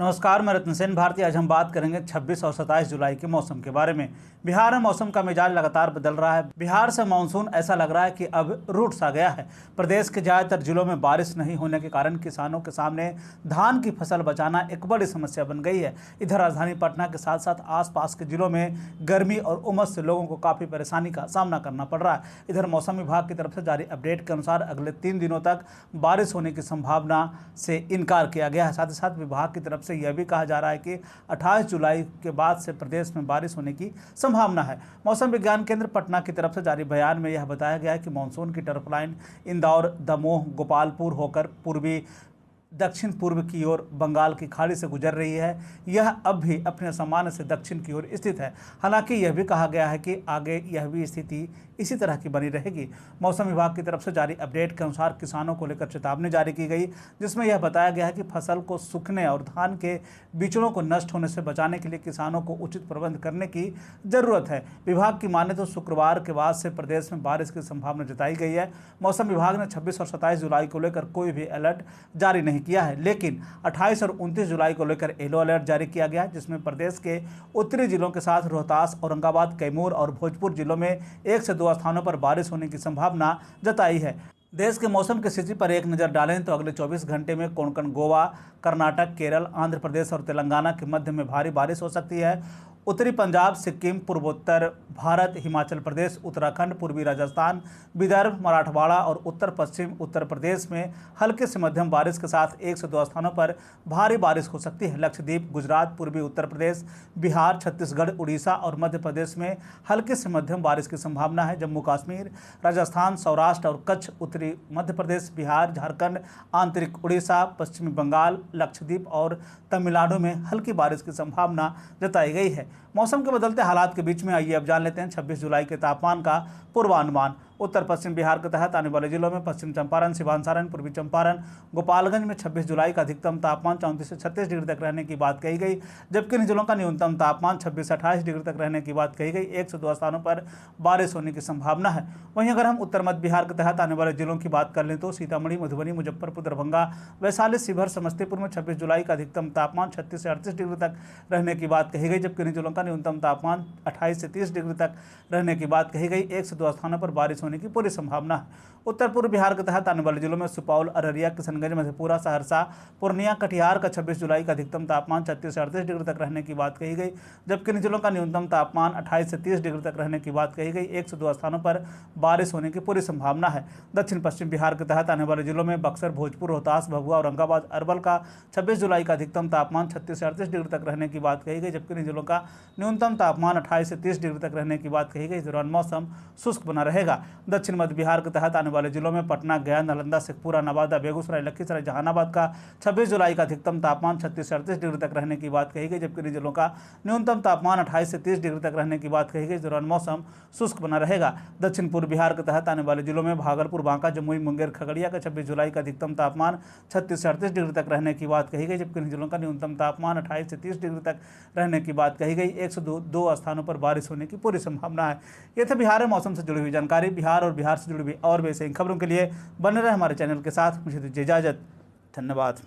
नमस्कार, मैं रत्न सेन भारती। आज हम बात करेंगे 26 और 27 जुलाई के मौसम के बारे में। बिहार में मौसम का मिजाज लगातार बदल रहा है। बिहार से मानसून ऐसा लग रहा है कि अब रूठ सा गया है। प्रदेश के ज़्यादातर जिलों में बारिश नहीं होने के कारण किसानों के सामने धान की फसल बचाना एक बड़ी समस्या बन गई है। इधर राजधानी पटना के साथ साथ आसपास के जिलों में गर्मी और उमस से लोगों को काफ़ी परेशानी का सामना करना पड़ रहा है। इधर मौसम विभाग की तरफ से जारी अपडेट के अनुसार अगले 3 दिनों तक बारिश होने की संभावना से इनकार किया गया है। साथ ही साथ विभाग की तरफ से यह भी कहा जा रहा है कि 28 जुलाई के बाद से प्रदेश में बारिश होने की संभावना है। मौसम विज्ञान केंद्र पटना की तरफ से जारी बयान में यह बताया गया है कि मानसून की टर्फ लाइन इंदौर, दमोह, गोपालपुर होकर पूर्वी दक्षिण पूर्व की ओर बंगाल की खाड़ी से गुजर रही है। यह अब भी अपने सामान्य से दक्षिण की ओर स्थित है। हालांकि यह भी कहा गया है कि आगे यह भी स्थिति इसी तरह की बनी रहेगी। मौसम विभाग की तरफ से जारी अपडेट के अनुसार किसानों को लेकर चेतावनी जारी की गई, जिसमें यह बताया गया है कि फसल को सूखने और धान के बीजों को नष्ट होने से बचाने के लिए किसानों को उचित प्रबंध करने की जरूरत है। विभाग की माने तो शुक्रवार के बाद से प्रदेश में बारिश की संभावना जताई गई है। मौसम विभाग ने 26 और 27 जुलाई को लेकर कोई भी अलर्ट जारी नहीं किया है, लेकिन 28 और 29 जुलाई को लेकर येलो अलर्ट जारी किया गया है, जिसमें प्रदेश के उत्तरी जिलों के साथ रोहतास, औरंगाबाद, कैमूर और भोजपुर जिलों में 1 से 2 स्थानों पर बारिश होने की संभावना जताई है। देश के मौसम की स्थिति पर एक नज़र डालें तो अगले 24 घंटे में कोंकण, गोवा, कर्नाटक, केरल, आंध्र प्रदेश और तेलंगाना के मध्य में भारी बारिश हो सकती है। उत्तरी पंजाब, सिक्किम, पूर्वोत्तर भारत, हिमाचल प्रदेश, उत्तराखंड, पूर्वी राजस्थान, विदर्भ, मराठवाड़ा और उत्तर पश्चिम उत्तर प्रदेश में हल्के से मध्यम बारिश के साथ 1 से 2 स्थानों पर भारी बारिश हो सकती है। लक्षद्वीप, गुजरात, पूर्वी उत्तर प्रदेश, बिहार, छत्तीसगढ़, उड़ीसा और मध्य प्रदेश में हल्के से मध्यम बारिश की संभावना है। जम्मू कश्मीर, राजस्थान, सौराष्ट्र और कच्छ, उत्तरी मध्य प्रदेश, बिहार, झारखंड, आंतरिक उड़ीसा, पश्चिमी बंगाल, लक्षद्वीप और तमिलनाडु में हल्की बारिश की संभावना जताई गई है। मौसम के बदलते हालात के बीच में आइए अब जान लेते हैं 26 जुलाई के तापमान का पूर्वानुमान। उत्तर पश्चिम बिहार के तहत आने वाले जिलों में पश्चिम चंपारण, सिवान सारण, पूर्वी चंपारण, गोपालगंज में 26 जुलाई का अधिकतम तापमान 34 से 36 डिग्री तक रहने की बात कही गई, जबकि इन जिलों का न्यूनतम तापमान 26 से 28 डिग्री तक रहने की बात कही गई। 1 से 2 स्थानों पर बारिश होने की संभावना है। वहीं अगर हम उत्तर मध्य बिहार के तहत आने वाले जिलों की बात कर लें तो सीतामढ़ी, मधुबनी, मुजफ्फरपुर, दरभंगा, वैशाली, शिवहर, समस्तीपुर में 26 जुलाई का अधिकतम तापमान 36 से 38 डिग्री तक रहने की बात कही गई, जबकि इन जिलों का न्यूनतम तापमान 28 से 30 डिग्री तक रहने की बात कही गई। 1 से 2 स्थानों पर बारिश होने की पूरी संभावना है। उत्तर पूर्व बिहार के तहत आने वाले जिलों में सुपौल, अररिया, किशनगंज, मधेपुरा, सहरसा, पूर्णिया, कटिहार का 26 जुलाई का अधिकतम तापमान 36 से 38 डिग्री तक रहने की बात कही गई, जबकि इन जिलों का न्यूनतम तापमान 28 से 30 डिग्री तक रहने की बात कही गई। 1 से 2 स्थानों पर बारिश होने की पूरी संभावना है। दक्षिण पश्चिम बिहार के तहत आने वाले जिलों में बक्सर, भोजपुर, रोहतास, भभुआ, औरंगाबाद, अरवल का 26 जुलाई का अधिकतम तापमान 36 से 38 डिग्री तक रहने की बात कही गई, जबकि इन जिलों का न्यूनतम तापमान 28 से 30 डिग्री तक रहने की बात कही गई। इस दौरान मौसम शुष्क बना रहेगा। दक्षिण मध्य बिहार के तहत आने वाले जिलों में पटना, गया, नालंदा, शेखपुरा, नवादा, बेगूसराय, लखीसराय, जहानाबाद का 26 जुलाई का अधिकतम तापमान 36 से 38 डिग्री तक रहने की बात कही गई, जबकि इन जिलों का न्यूनतम तापमान 28 से 30 डिग्री तक रहने की बात कही गई। इस दौरान मौसम शुष्क बना रहेगा। दक्षिण पूर्व बिहार के तहत आने वाले जिलों में भागलपुर, बांका, जमुई, मुंगेर, खगड़िया का 26 जुलाई का अधिकतम तापमान 36 से 38 डिग्री तक रहने की बात कही गई, जबकि इन जिलों का न्यूनतम तापमान 28 से 30 डिग्री तक रहने की बात कही गई। 1 से 2 स्थानों पर बारिश होने की पूरी संभावना है। ये थे बिहार में मौसम से जुड़ी हुई जानकारी। बिहार और बिहार से जुड़ी हुई और भी ऐसी खबरों के लिए बने रहे हमारे चैनल के साथ। मुझे दीजिए इजाजत। धन्यवाद।